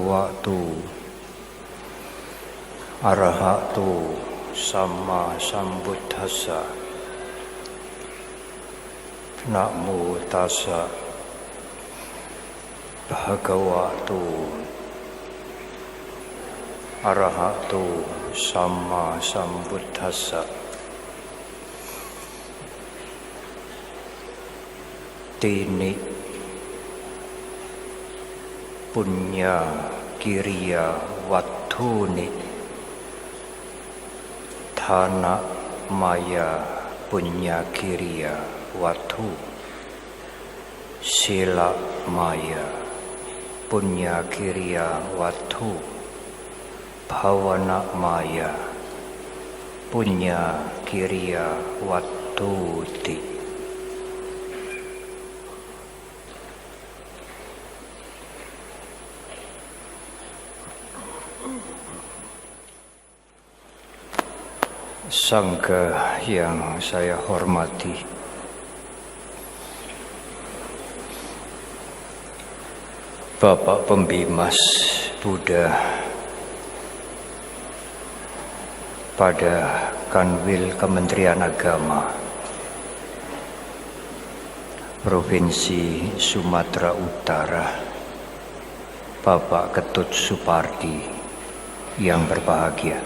Bhagavato Arahato Sama Sambuddhassa. Namo tassa Bhagavato Arahato Sama Sambuddhassa. Tini punya kiriya wattuni thana maya punya kiriya wattu sila maya punya kiriya wattu bhavana maya punya kiriya wattuti. Sangha yang saya hormati, Bapak Pembimas Buddha pada Kanwil Kementerian Agama Provinsi Sumatera Utara, Bapak Ketut Supardi yang berbahagia,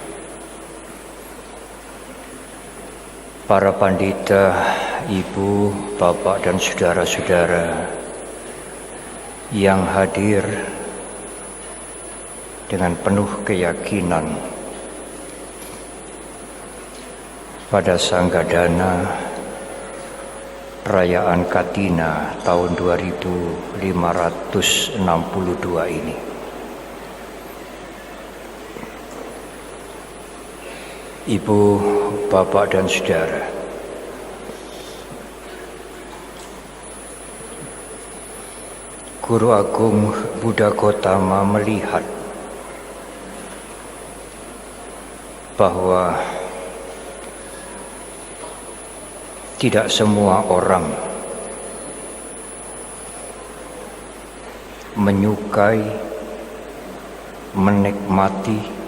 para pandita, ibu, bapak, dan saudara-saudara yang hadir dengan penuh keyakinan pada Sanggadana perayaan Katina tahun 2562 ini. Ibu, bapak, dan saudara, Guru Agung Buddha Gotama melihat bahwa tidak semua orang menyukai, menikmati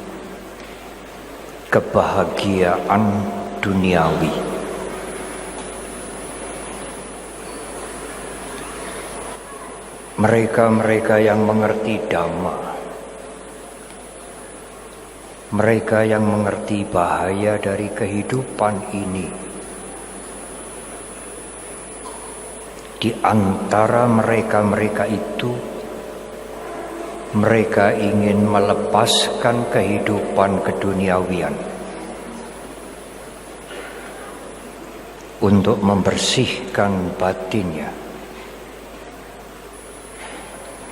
kebahagiaan duniawi. Mereka-mereka yang mengerti Dhamma, mereka yang mengerti bahaya dari kehidupan ini, di antara mereka-mereka itu, mereka ingin melepaskan kehidupan keduniawian untuk membersihkan batinnya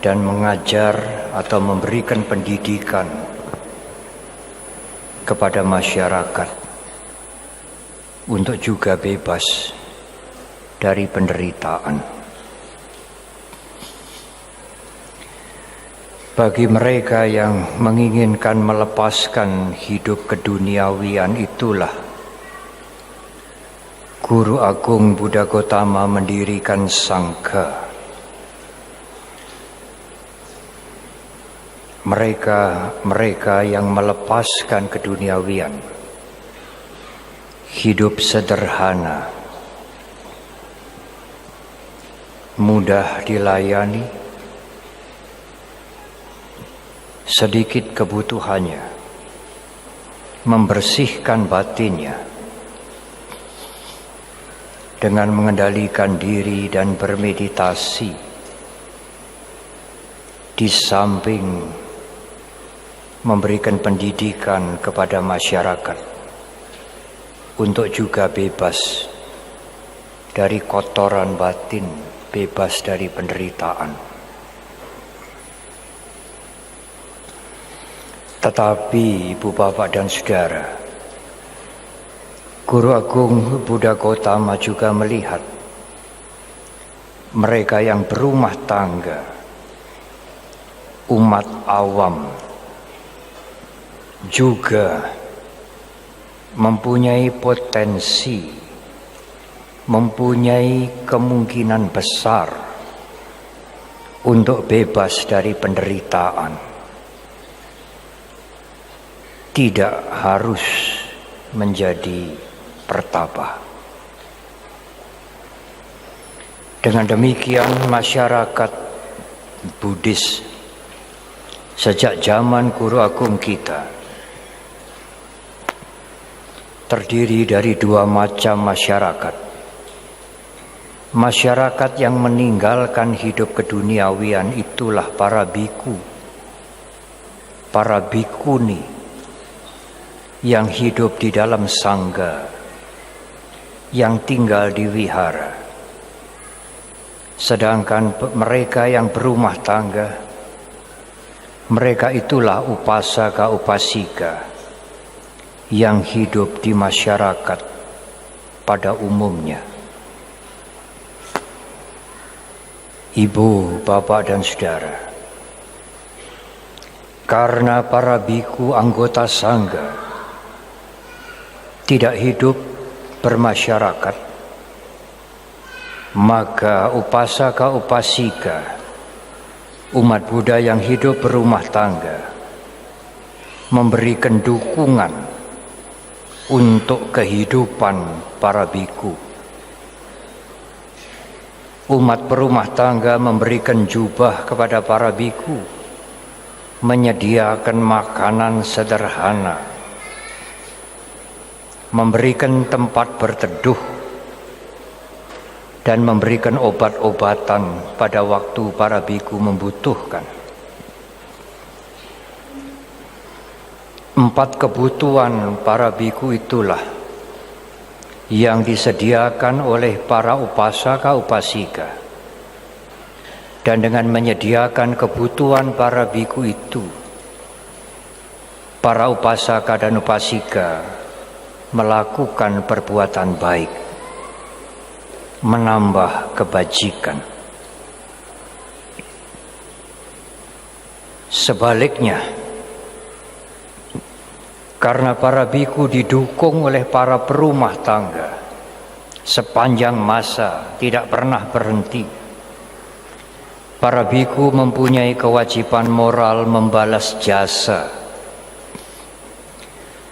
dan mengajar atau memberikan pendidikan kepada masyarakat untuk juga bebas dari penderitaan. Bagi mereka yang menginginkan melepaskan hidup keduniawian itulah Guru Agung Buddha Gotama mendirikan Sangha. Mereka yang melepaskan keduniawian, hidup sederhana, mudah dilayani, sedikit kebutuhannya, membersihkan batinnya dengan mengendalikan diri dan bermeditasi, di samping memberikan pendidikan kepada masyarakat untuk juga bebas dari kotoran batin, bebas dari penderitaan. Tetapi ibu, bapak, dan saudara, Guru Agung Buddha Gotama juga melihat mereka yang berumah tangga, umat awam, juga mempunyai potensi, mempunyai kemungkinan besar untuk bebas dari penderitaan tidak harus menjadi pertapa. Dengan demikian masyarakat Buddhis sejak zaman Guru Agung kita terdiri dari dua macam masyarakat. Masyarakat yang meninggalkan hidup keduniawian itulah para biku, para bikuni yang hidup di dalam sangga, yang tinggal di wihara. Sedangkan mereka yang berumah tangga, mereka itulah upasaka upasika yang hidup di masyarakat pada umumnya. Ibu, bapak, dan saudara, karena para biku anggota sangga tidak hidup bermasyarakat, maka upasaka upasika umat Buddha yang hidup berumah tangga memberikan dukungan untuk kehidupan para biku. Umat berumah tangga memberikan jubah kepada para biku, menyediakan makanan sederhana, memberikan tempat berteduh, dan memberikan obat-obatan pada waktu para biku membutuhkan. 4 kebutuhan para biku itulah yang disediakan oleh para upasaka upasika. Dan dengan menyediakan kebutuhan para biku itu, para upasaka dan upasika melakukan perbuatan baik, menambah kebajikan. Sebaliknya, karena para biku didukung oleh para perumah tangga sepanjang masa tidak pernah berhenti, para biku mempunyai kewajiban moral membalas jasa,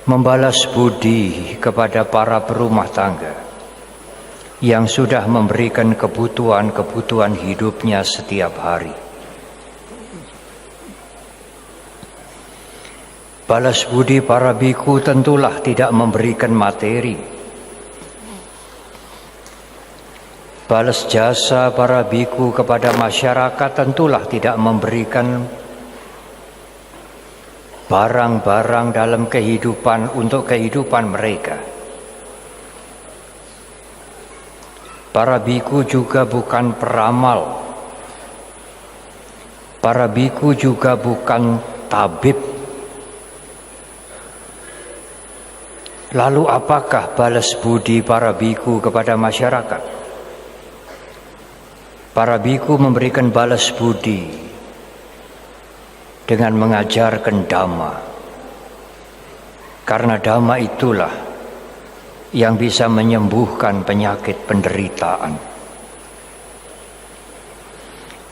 membalas budi kepada para perumah tangga yang sudah memberikan kebutuhan-kebutuhan hidupnya setiap hari. Balas budi para biku tentulah tidak memberikan materi. Balas jasa para biku kepada masyarakat tentulah tidak memberikan barang-barang dalam kehidupan untuk kehidupan mereka. Para biku juga bukan peramal. Para biku juga bukan tabib. Lalu apakah balas budi para biku kepada masyarakat? Para biku memberikan balas budi dengan mengajarkan dhamma. Karena dhamma itulah yang bisa menyembuhkan penyakit penderitaan.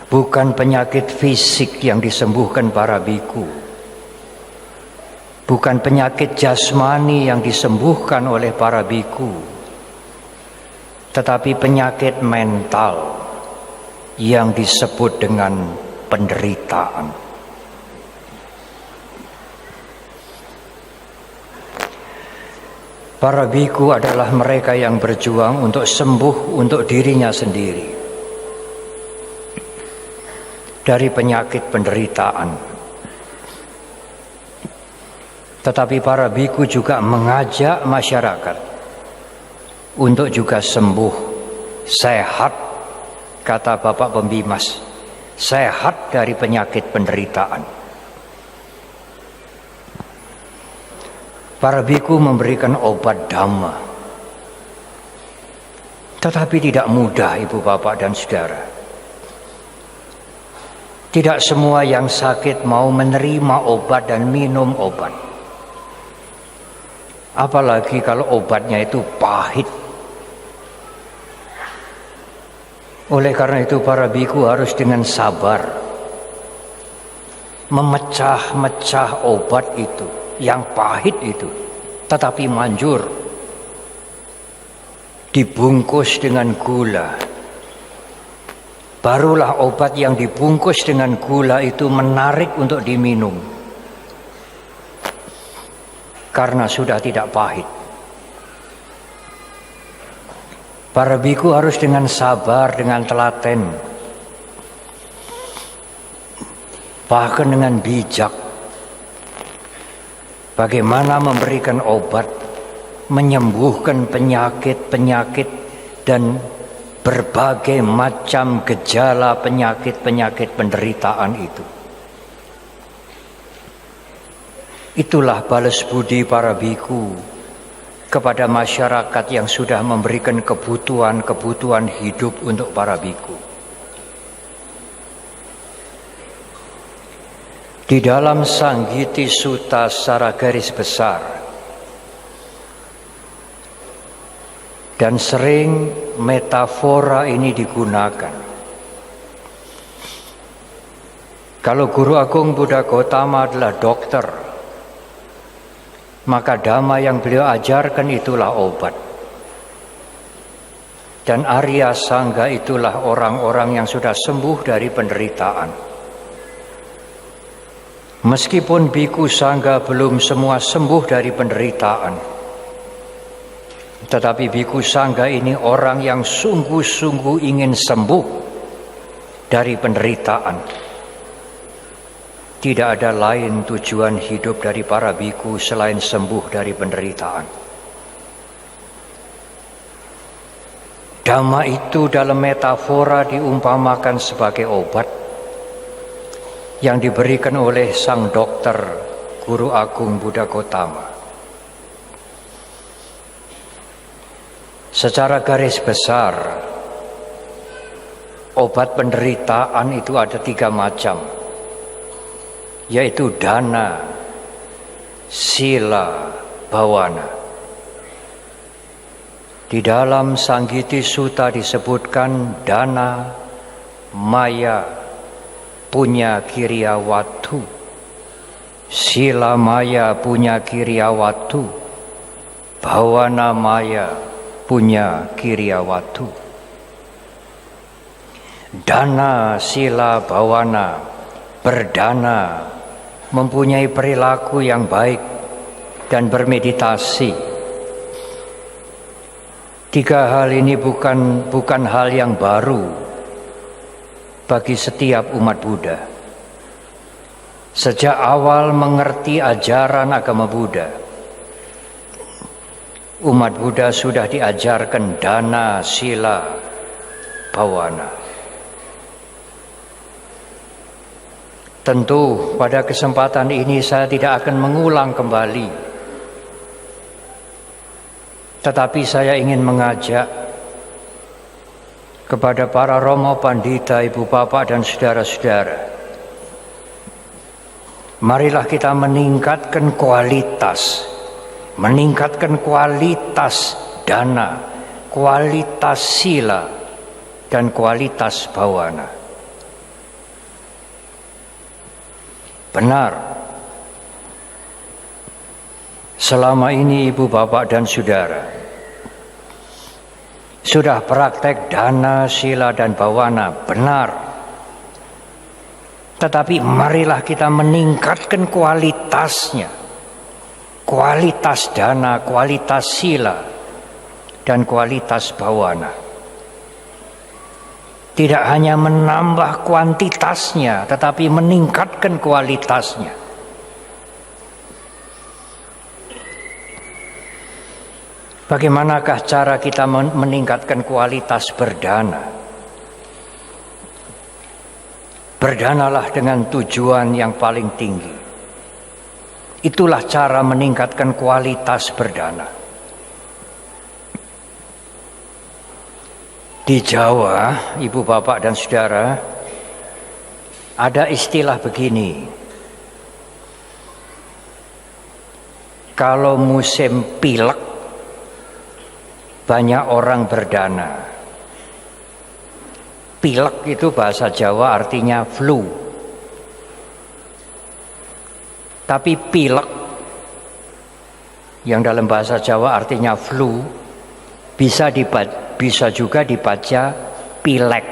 Bukan penyakit fisik yang disembuhkan para biku. Bukan penyakit jasmani yang disembuhkan oleh para biku, tetapi penyakit mental yang disebut dengan penderitaan. Para biku adalah mereka yang berjuang untuk sembuh untuk dirinya sendiri dari penyakit penderitaan. Tetapi para biku juga mengajak masyarakat untuk juga sembuh, sehat, kata Bapak Pembimas, sehat dari penyakit penderitaan. Para biku memberikan obat dhamma. Tetapi tidak mudah, Ibu, Bapak, dan Saudara. Tidak semua yang sakit mau menerima obat dan minum obat. Apalagi kalau obatnya itu pahit. Oleh karena itu para biku harus dengan sabar memecah-mecah obat itu yang pahit itu, tetapi manjur, dibungkus dengan gula. Barulah obat yang dibungkus dengan gula itu menarik untuk diminum, karena sudah tidak pahit. Para biku harus dengan sabar, dengan telaten, bahkan dengan bijak, bagaimana memberikan obat, menyembuhkan penyakit-penyakit dan berbagai macam gejala penyakit-penyakit penderitaan itu. Itulah balas budi para biku kepada masyarakat yang sudah memberikan kebutuhan-kebutuhan hidup untuk para biku. Di dalam Sanggiti Sutta secara garis besar, dan sering metafora ini digunakan. Kalau Guru Agung Buddha Gautama adalah dokter, maka dhamma yang beliau ajarkan itulah obat. Dan Arya Sangga itulah orang-orang yang sudah sembuh dari penderitaan. Meskipun biku sangga belum semua sembuh dari penderitaan, tetapi biku sangga ini orang yang sungguh-sungguh ingin sembuh dari penderitaan. Tidak ada lain tujuan hidup dari para biku selain sembuh dari penderitaan. Dhamma itu dalam metafora diumpamakan sebagai obat yang diberikan oleh sang dokter Guru Agung Buddha Gautama. Secara garis besar, obat penderitaan itu ada 3 macam, yaitu dana, sila, bawana. Di dalam Sanggiti Sutta disebutkan dana, maya, punya kiriya watu, sila maya punya kiriya watu, bawana maya punya kiriya watu. Dana, sila, bawana, berdana, mempunyai perilaku yang baik dan bermeditasi. 3 hal ini bukan hal yang baru bagi setiap umat Buddha. Sejak awal mengerti ajaran agama Buddha, umat Buddha sudah diajarkan dana, sila, bawana. Tentu pada kesempatan ini saya tidak akan mengulang kembali, tetapi saya ingin mengajak kepada para Romo Pandita, Ibu Bapak dan saudara-saudara, marilah kita meningkatkan kualitas dana, kualitas sila, dan kualitas bawana. Benar, selama ini Ibu Bapak dan Saudara sudah praktek dana, sila, dan bawana, benar. Tetapi marilah kita meningkatkan kualitasnya, kualitas dana, kualitas sila, dan kualitas bawana. Tidak hanya menambah kuantitasnya, tetapi meningkatkan kualitasnya. Bagaimanakah cara kita meningkatkan kualitas berdana? Berdanalah dengan tujuan yang paling tinggi. Itulah cara meningkatkan kualitas berdana. Di Jawa, Ibu Bapak dan Saudara, ada istilah begini. Kalau musim pilek, banyak orang berdana. Pilek itu bahasa Jawa artinya flu. Tapi pilek yang dalam bahasa Jawa artinya flu, bisa juga dibaca pilek.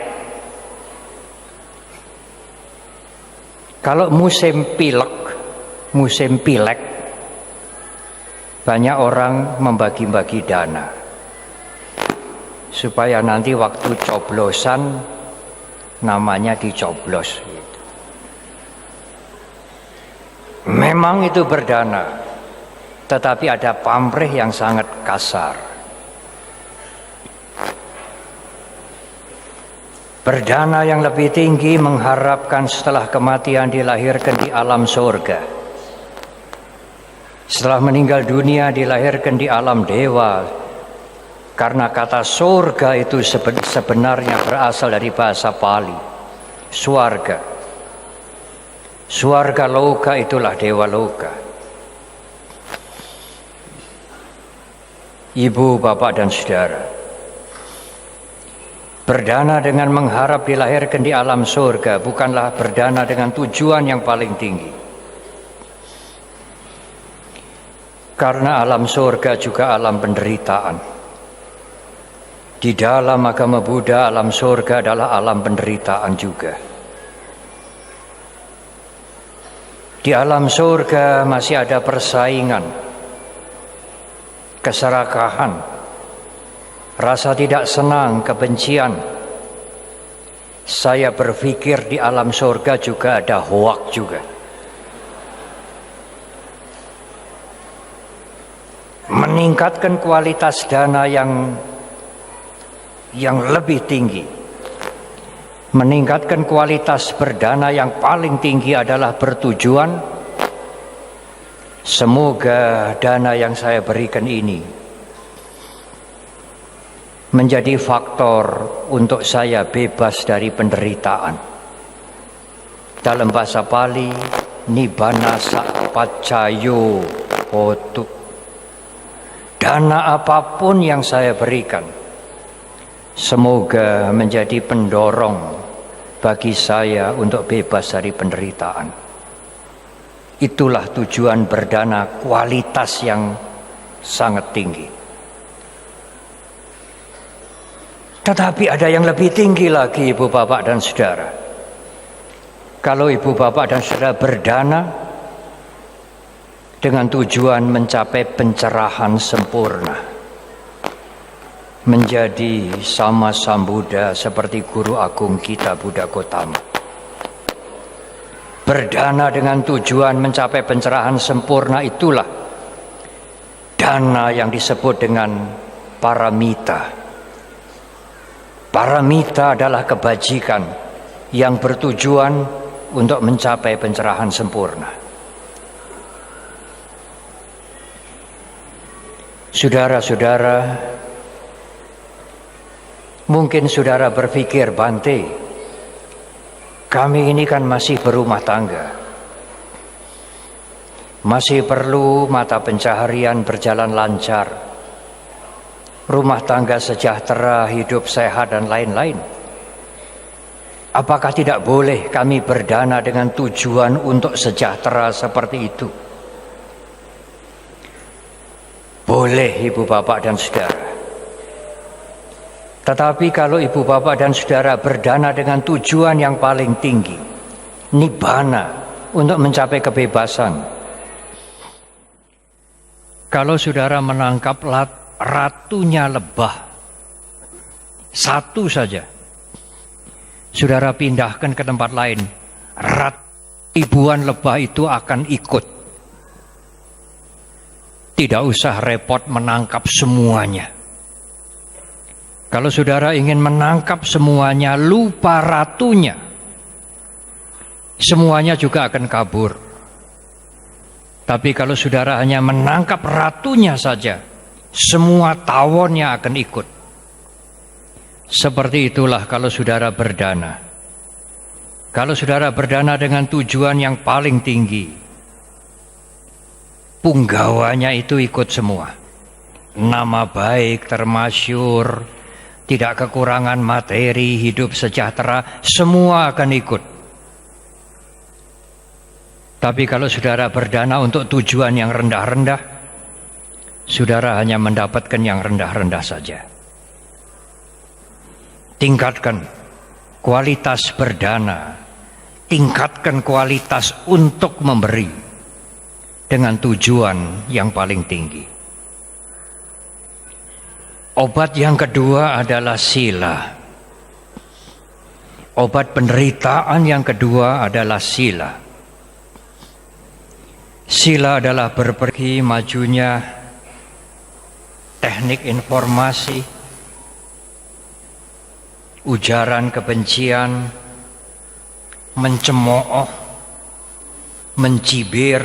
Kalau musim pilek, banyak orang membagi-bagi dana supaya nanti waktu coblosan namanya dicoblos. Memang itu berdana, tetapi ada pamrih yang sangat kasar. Berdana yang lebih tinggi mengharapkan setelah kematian dilahirkan di alam surga. Setelah meninggal dunia dilahirkan di alam dewa. Karena kata surga itu sebenarnya berasal dari bahasa Pali, swarga. Swarga loka itulah dewa loka. Ibu, bapak, dan saudara, berdana dengan mengharap dilahirkan di alam surga bukanlah berdana dengan tujuan yang paling tinggi. Karena alam surga juga alam penderitaan. Di dalam agama Buddha, alam surga adalah alam penderitaan juga. Di alam surga masih ada persaingan, keserakahan, rasa tidak senang, kebencian. Saya berpikir di alam surga juga ada hoak juga. Meningkatkan kualitas dana yang lebih tinggi, meningkatkan kualitas berdana yang paling tinggi adalah bertujuan semoga dana yang saya berikan ini menjadi faktor untuk saya bebas dari penderitaan. Dalam bahasa Pali, nibbana sapaccayo hotu. Dana apapun yang saya berikan semoga menjadi pendorong bagi saya untuk bebas dari penderitaan. Itulah tujuan berdana kualitas yang sangat tinggi. Tetapi ada yang lebih tinggi lagi, ibu bapak dan saudara. Kalau ibu bapak dan saudara berdana dengan tujuan mencapai pencerahan sempurna, menjadi sama Sambuddha seperti guru agung kita Buddha Gotama. Berdana dengan tujuan mencapai pencerahan sempurna, itulah dana yang disebut dengan paramita. Paramita adalah kebajikan yang bertujuan untuk mencapai pencerahan sempurna. Saudara-saudara, mungkin saudara berpikir, Bante, kami ini kan masih berumah tangga, masih perlu mata pencaharian berjalan lancar, rumah tangga sejahtera, hidup sehat, dan lain-lain. Apakah tidak boleh kami berdana dengan tujuan untuk sejahtera seperti itu? Boleh, ibu bapak dan saudara. Tetapi kalau ibu bapak dan saudara berdana dengan tujuan yang paling tinggi, nibbana, untuk mencapai kebebasan. Kalau saudara menangkap ratunya lebah, satu saja, saudara pindahkan ke tempat lain, ribuan lebah itu akan ikut. Tidak usah repot menangkap semuanya. Kalau saudara ingin menangkap semuanya, lupa ratunya, semuanya juga akan kabur. Tapi kalau saudara hanya menangkap ratunya saja, semua tawonnya akan ikut. Seperti itulah kalau saudara berdana. Kalau saudara berdana dengan tujuan yang paling tinggi, punggawanya itu ikut semua. Nama baik, termasyur, tidak kekurangan materi, hidup sejahtera, semua akan ikut. Tapi kalau saudara berdana untuk tujuan yang rendah-rendah, saudara hanya mendapatkan yang rendah-rendah saja. Tingkatkan kualitas berdana, tingkatkan kualitas untuk memberi dengan tujuan yang paling tinggi. Obat yang kedua adalah sila. Obat penderitaan yang kedua adalah sila. Sila adalah berpergi majunya teknik informasi, ujaran kebencian, mencemooh, mencibir.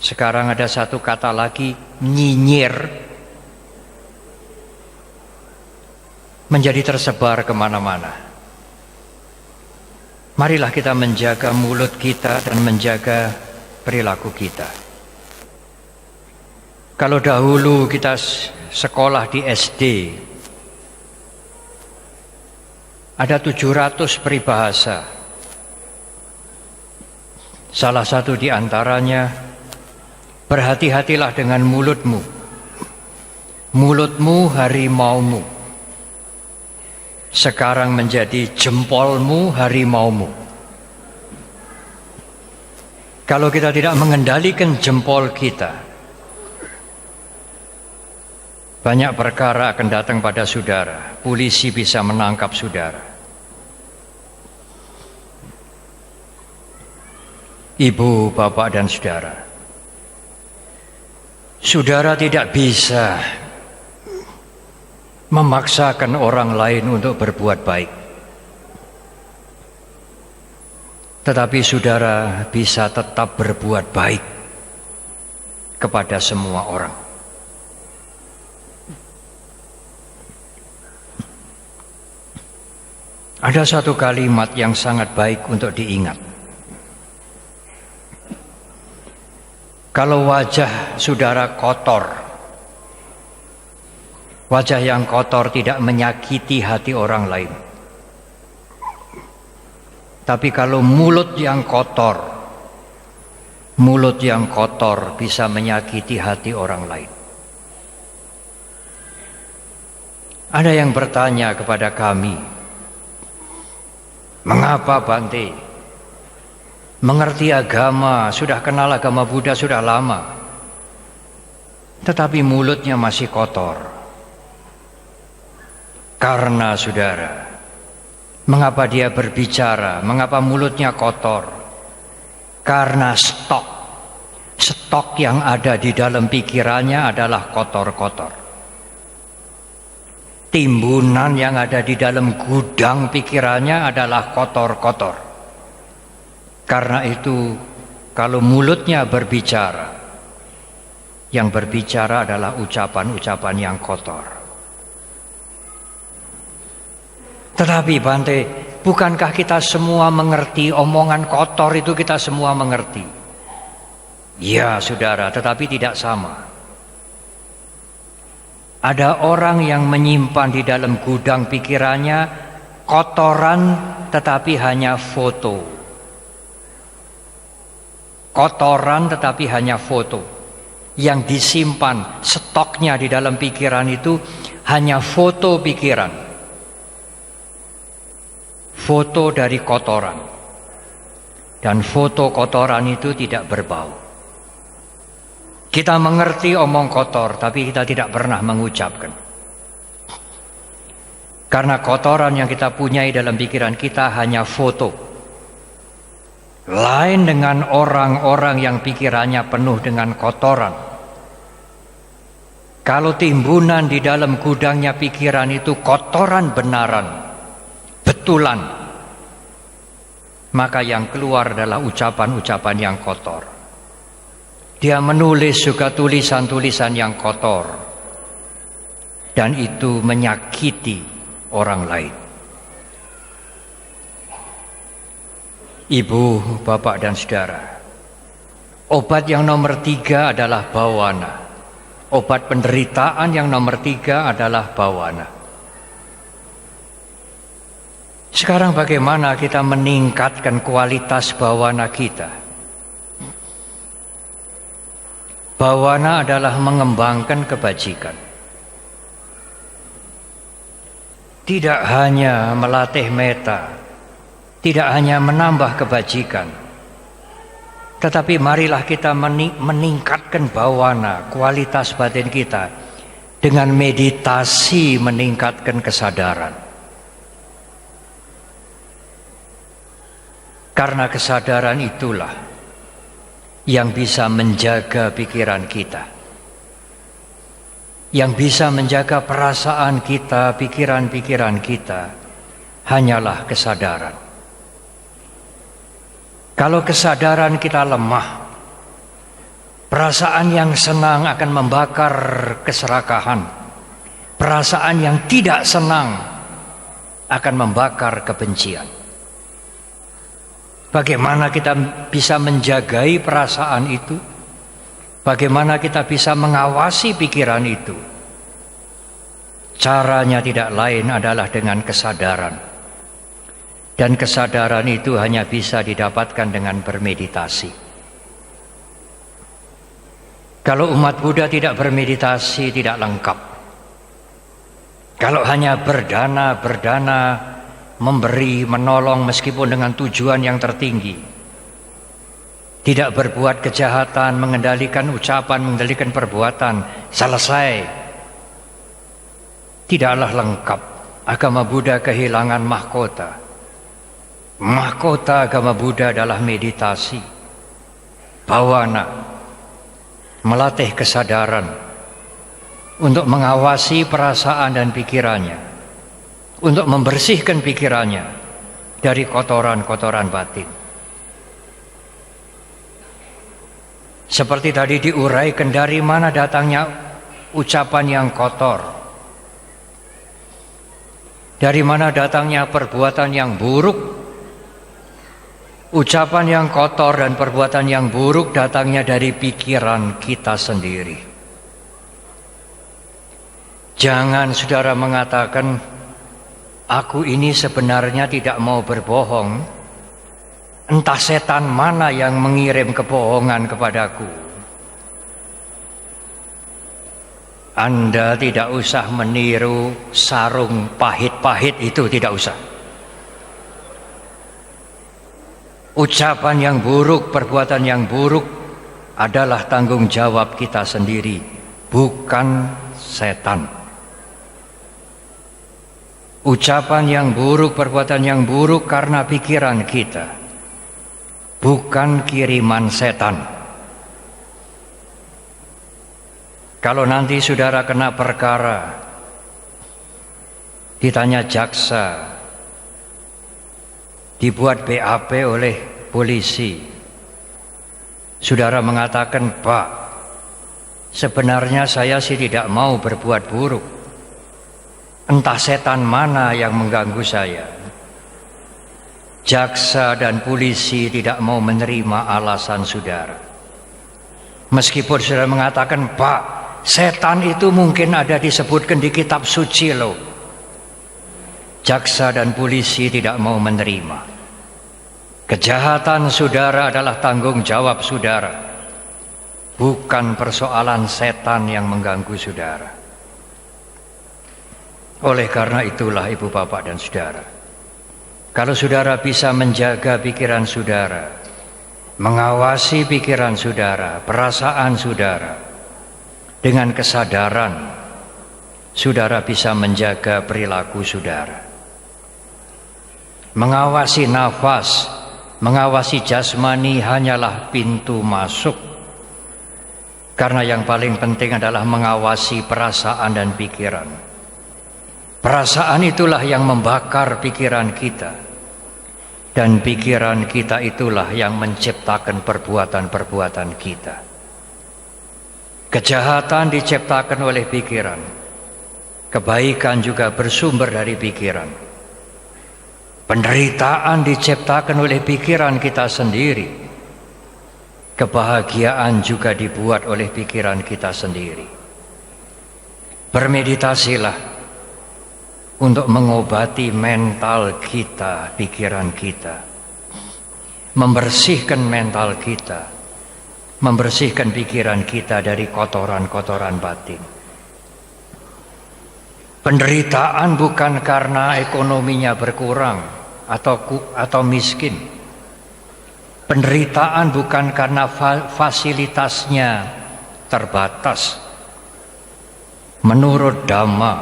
Sekarang ada satu kata lagi, nyinyir, menjadi tersebar kemana-mana. Marilah kita menjaga mulut kita dan menjaga perilaku kita. Kalau dahulu kita sekolah di SD, ada 700 peribahasa. Salah satu di antaranya, berhati-hatilah dengan mulutmu. Mulutmu harimaumu. Sekarang menjadi jempolmu harimaumu. Kalau kita tidak mengendalikan jempol kita, banyak perkara akan datang pada saudara. Polisi bisa menangkap saudara. Ibu, bapak, dan saudara, saudara tidak bisa memaksakan orang lain untuk berbuat baik. Tetapi saudara bisa tetap berbuat baik kepada semua orang. Ada satu kalimat yang sangat baik untuk diingat. Kalau wajah saudara kotor, wajah yang kotor tidak menyakiti hati orang lain. Tapi kalau mulut yang kotor bisa menyakiti hati orang lain. Ada yang bertanya kepada kami, mengapa Bante? Mengerti agama, sudah kenal agama Buddha sudah lama, tetapi mulutnya masih kotor. Karena saudara, mengapa dia berbicara? Mengapa mulutnya kotor? Karena stok yang ada di dalam pikirannya adalah kotor-kotor. Timbunan yang ada di dalam gudang pikirannya adalah kotor-kotor. Karena itu, kalau mulutnya berbicara, yang berbicara adalah ucapan-ucapan yang kotor. Tetapi Bante, bukankah kita semua mengerti omongan kotor itu kita semua mengerti? Ya saudara, tetapi tidak sama. Ada orang yang menyimpan di dalam gudang pikirannya kotoran tetapi hanya foto. Kotoran tetapi hanya foto. Yang disimpan stoknya di dalam pikiran itu hanya foto pikiran. Foto dari kotoran. Dan foto kotoran itu tidak berbau. Kita mengerti omong kotor, tapi kita tidak pernah mengucapkan. Karena kotoran yang kita punyai dalam pikiran kita hanya foto. Lain dengan orang-orang yang pikirannya penuh dengan kotoran. Kalau timbunan di dalam gudangnya pikiran itu kotoran benaran, betulan, maka yang keluar adalah ucapan-ucapan yang kotor. Dia menulis juga tulisan-tulisan yang kotor, dan itu menyakiti orang lain. Ibu, bapak, dan saudara, obat yang nomor 3 adalah bawana. Obat penderitaan yang nomor 3 adalah bawana. Sekarang bagaimana kita meningkatkan kualitas bawana kita? Bawana adalah mengembangkan kebajikan. Tidak hanya melatih meta, tidak hanya menambah kebajikan, tetapi marilah kita meningkatkan bawana, kualitas batin kita, dengan meditasi meningkatkan kesadaran. Karena kesadaran itulah yang bisa menjaga pikiran kita, yang bisa menjaga perasaan kita, pikiran-pikiran kita, hanyalah kesadaran. Kalau kesadaran kita lemah, perasaan yang senang akan membakar keserakahan, perasaan yang tidak senang akan membakar kebencian. Bagaimana kita bisa menjagai perasaan itu? Bagaimana kita bisa mengawasi pikiran itu? Caranya tidak lain adalah dengan kesadaran. Dan kesadaran itu hanya bisa didapatkan dengan bermeditasi. Kalau umat Buddha tidak bermeditasi, tidak lengkap. Kalau hanya berdana, memberi, menolong meskipun dengan tujuan yang tertinggi, tidak berbuat kejahatan, mengendalikan ucapan, mengendalikan perbuatan, selesai, tidaklah lengkap. Agama Buddha kehilangan mahkota. Mahkota agama Buddha adalah meditasi, bawana, melatih kesadaran untuk mengawasi perasaan dan pikirannya, untuk membersihkan pikirannya dari kotoran-kotoran batin. Seperti tadi diuraikan, dari mana datangnya ucapan yang kotor, dari mana datangnya perbuatan yang buruk. Ucapan yang kotor dan perbuatan yang buruk datangnya dari pikiran kita sendiri. Jangan saudara mengatakan, aku ini sebenarnya tidak mau berbohong. Entah setan mana yang mengirim kebohongan kepadaku. Anda tidak usah meniru sarung pahit-pahit itu, tidak usah. Ucapan yang buruk, perbuatan yang buruk adalah tanggung jawab kita sendiri, bukan setan. Ucapan yang buruk, perbuatan yang buruk karena pikiran kita, bukan kiriman setan. Kalau nanti saudara kena perkara, ditanya jaksa, dibuat BAP oleh polisi, saudara mengatakan, Pak, sebenarnya saya sih tidak mau berbuat buruk. Entah setan mana yang mengganggu saya. Jaksa dan polisi tidak mau menerima alasan saudara. Meskipun saudara mengatakan, Pak, setan itu mungkin ada disebutkan di kitab suci loh. Jaksa dan polisi tidak mau menerima. Kejahatan saudara adalah tanggung jawab saudara, bukan persoalan setan yang mengganggu saudara. Oleh karena itulah ibu bapak dan saudara, kalau saudara bisa menjaga pikiran saudara, mengawasi pikiran saudara, perasaan saudara, dengan kesadaran, saudara bisa menjaga perilaku saudara. Mengawasi nafas, mengawasi jasmani hanyalah pintu masuk. Karena yang paling penting adalah mengawasi perasaan dan pikiran. Perasaan itulah yang membakar pikiran kita. Dan pikiran kita itulah yang menciptakan perbuatan-perbuatan kita. Kejahatan diciptakan oleh pikiran. Kebaikan juga bersumber dari pikiran. Penderitaan diciptakan oleh pikiran kita sendiri. Kebahagiaan juga dibuat oleh pikiran kita sendiri. Bermeditasilah untuk mengobati mental kita, pikiran kita, membersihkan mental kita, membersihkan pikiran kita dari kotoran-kotoran batin. Penderitaan bukan karena ekonominya berkurang atau miskin. Penderitaan bukan karena fasilitasnya terbatas. Menurut Dhamma,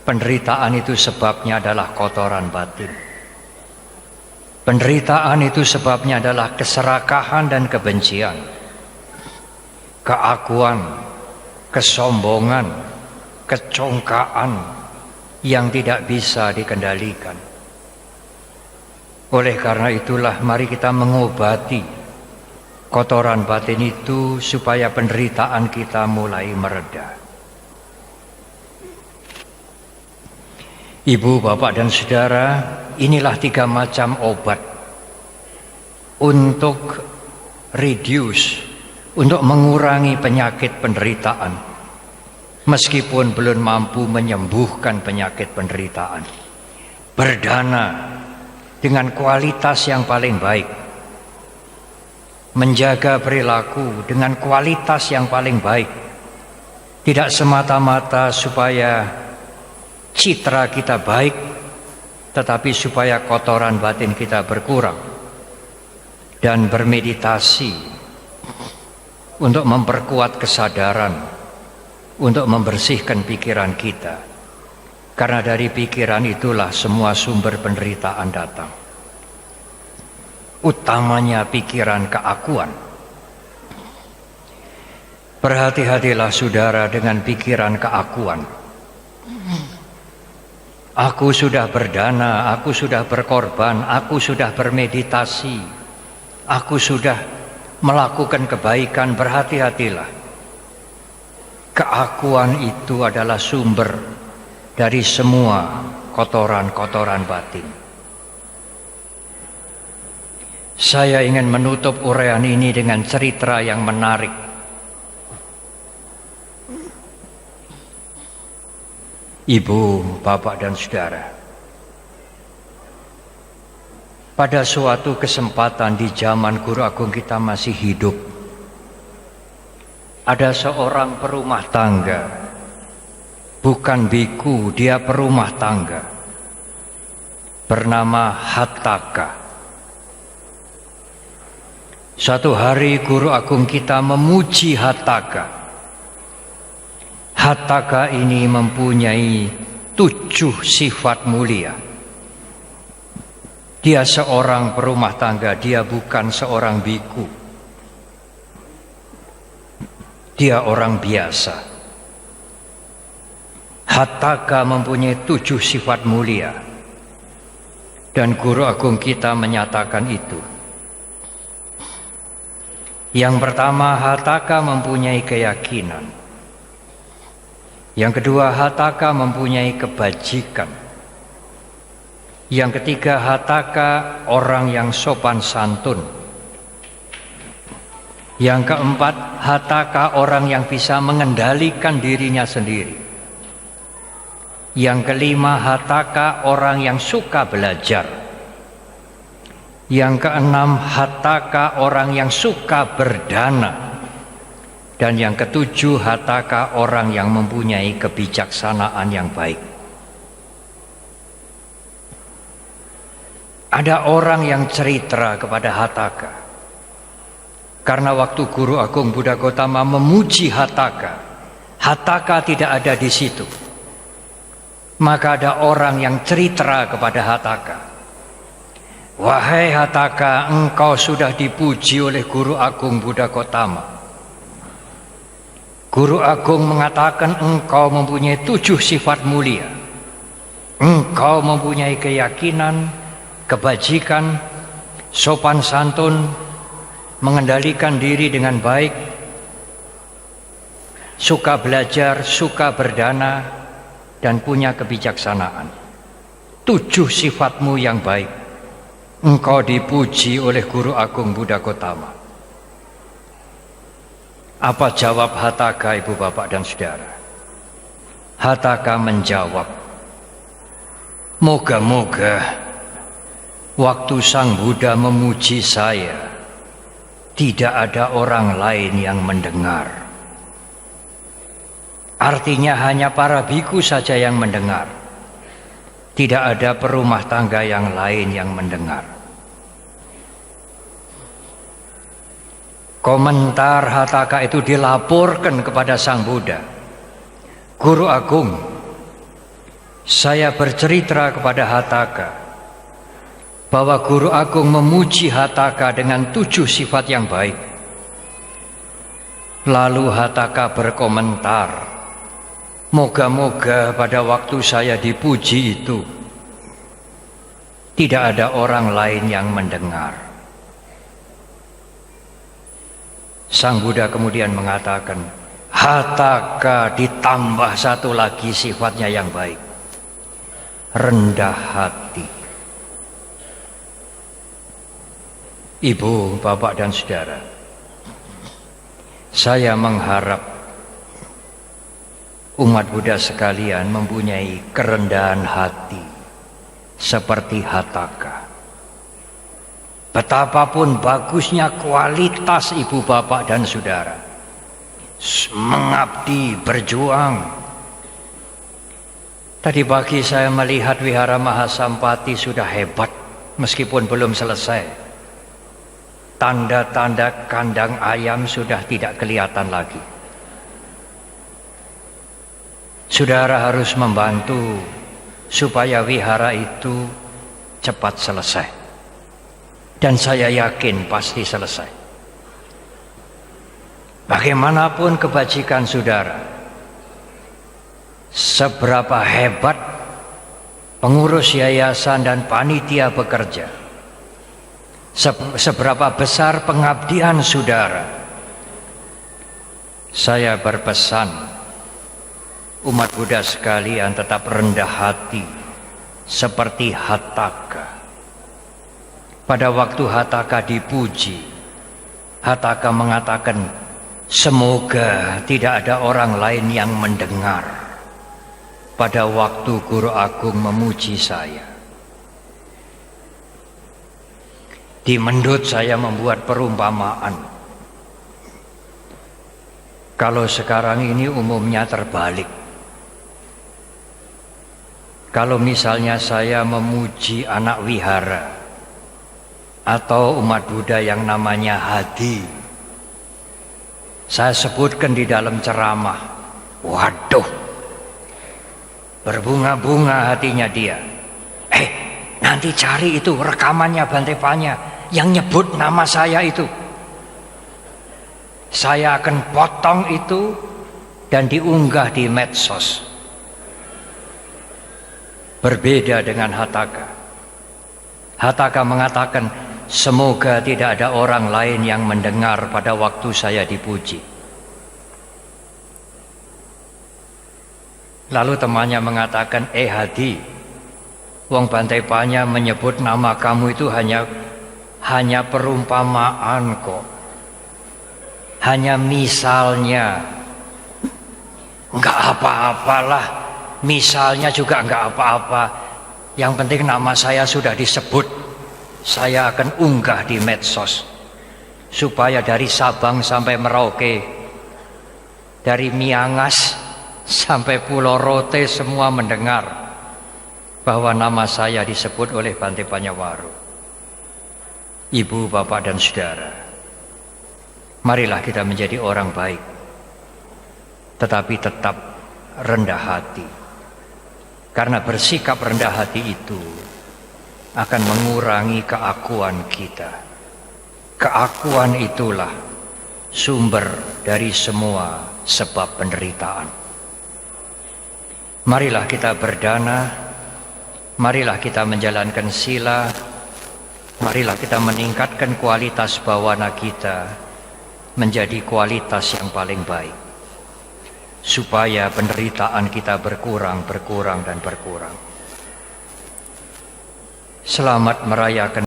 penderitaan itu sebabnya adalah kotoran batin. Penderitaan itu sebabnya adalah keserakahan dan kebencian, keakuan, kesombongan, kecongkaan yang tidak bisa dikendalikan. Oleh karena itulah mari kita mengobati kotoran batin itu supaya penderitaan kita mulai mereda. Ibu, bapak, dan saudara, inilah 3 macam obat untuk reduce, untuk mengurangi penyakit penderitaan, meskipun belum mampu menyembuhkan penyakit penderitaan. Berdana dengan kualitas yang paling baik, menjaga perilaku dengan kualitas yang paling baik, tidak semata-mata supaya citra kita baik, tetapi supaya kotoran batin kita berkurang. Dan bermeditasi untuk memperkuat kesadaran, untuk membersihkan pikiran kita. Karena dari pikiran itulah semua sumber penderitaan datang. Utamanya pikiran keakuan. Berhati-hatilah saudara dengan pikiran keakuan. Aku sudah berdana, aku sudah berkorban, aku sudah bermeditasi, aku sudah melakukan kebaikan. Berhati-hatilah. Keakuan itu adalah sumber dari semua kotoran-kotoran batin. Saya ingin menutup uraian ini dengan cerita yang menarik. Ibu, bapak, dan saudara, pada suatu kesempatan di zaman Guru Agung kita masih hidup, ada seorang perumah tangga, bukan biku, dia perumah tangga, bernama Hataka. Suatu hari Guru Agung kita memuji Hataka. Hataka ini mempunyai 7 sifat mulia. Dia seorang perumah tangga, dia bukan seorang biku. Dia orang biasa. Hataka mempunyai 7 sifat mulia. Dan Guru Agung kita menyatakan itu. Yang pertama, Hataka mempunyai keyakinan. Yang kedua, Hataka mempunyai kebajikan. Yang ketiga, Hataka orang yang sopan santun. Yang keempat, Hataka orang yang bisa mengendalikan dirinya sendiri. Yang kelima, Hataka orang yang suka belajar. Yang keenam, Hataka orang yang suka berdana. Dan yang ketujuh, Hataka orang yang mempunyai kebijaksanaan yang baik. Ada orang yang cerita kepada Hataka. Karena waktu Guru Agung Buddha Gautama memuji Hataka, Hataka tidak ada di situ. Maka ada orang yang cerita kepada Hataka. Wahai Hataka, engkau sudah dipuji oleh Guru Agung Buddha Gautama. Guru Agung mengatakan engkau mempunyai 7 sifat mulia. Engkau mempunyai keyakinan, kebajikan, sopan santun, mengendalikan diri dengan baik, suka belajar, suka berdana, dan punya kebijaksanaan. 7 sifatmu yang baik. Engkau dipuji oleh Guru Agung Buddha Gautama. Apa jawab Hataka, ibu, bapak, dan saudara? Hataka menjawab, moga-moga waktu Sang Buddha memuji saya, tidak ada orang lain yang mendengar. Artinya hanya para biku saja yang mendengar. Tidak ada perumah tangga yang lain yang mendengar. Komentar Hataka itu dilaporkan kepada Sang Buddha. Guru Agung, saya bercerita kepada Hataka bahwa Guru Agung memuji Hataka dengan 7 sifat yang baik. Lalu Hataka berkomentar, moga-moga pada waktu saya dipuji itu tidak ada orang lain yang mendengar. Sang Buddha kemudian mengatakan, Hataka ditambah satu lagi sifatnya yang baik, rendah hati. Ibu, bapak dan saudara, saya mengharap umat Buddha sekalian mempunyai kerendahan hati seperti Hataka. Betapapun bagusnya kualitas ibu bapak dan saudara, mengabdi, berjuang. Tadi pagi saya melihat Wihara Mahasampati sudah hebat meskipun belum selesai. Tanda-tanda kandang ayam sudah tidak kelihatan lagi. Saudara harus membantu supaya wihara itu cepat selesai. Dan saya yakin pasti selesai. Bagaimanapun kebajikan saudara, seberapa hebat pengurus yayasan dan panitia bekerja, seberapa besar pengabdian saudara, saya berpesan umat Buddha sekalian tetap rendah hati seperti Hataka. Pada waktu Hataka dipuji, Hataka mengatakan, semoga tidak ada orang lain yang mendengar pada waktu Guru Agung memuji saya. Di Mendut saya membuat perumpamaan. Kalau sekarang ini umumnya terbalik. Kalau misalnya saya memuji anak wihara atau umat Buddha yang namanya Hadi, saya sebutkan di dalam ceramah, waduh, berbunga-bunga hatinya dia. Nanti cari itu rekamannya Bante Panya yang nyebut nama saya itu. Saya akan potong itu dan diunggah di medsos. Berbeda dengan Hataka. Hataka mengatakan, semoga tidak ada orang lain yang mendengar pada waktu saya dipuji. Lalu temannya mengatakan, Hadi, wong Bante Panya menyebut nama kamu itu hanya perumpamaan kok. Hanya misalnya. Enggak apa-apalah, misalnya juga enggak apa-apa. Yang penting nama saya sudah disebut. Saya akan unggah di medsos supaya dari Sabang sampai Merauke, dari Miangas sampai Pulau Rote semua mendengar bahwa nama saya disebut oleh Bante Panyawaru. Ibu, bapak dan saudara, marilah kita menjadi orang baik, tetapi tetap rendah hati. Karena bersikap rendah hati itu akan mengurangi keakuan kita. Keakuan itulah sumber dari semua sebab penderitaan. Marilah kita berdana, marilah kita menjalankan sila, marilah kita meningkatkan kualitas bawana kita menjadi kualitas yang paling baik, supaya penderitaan kita berkurang dan berkurang. Selamat merayakan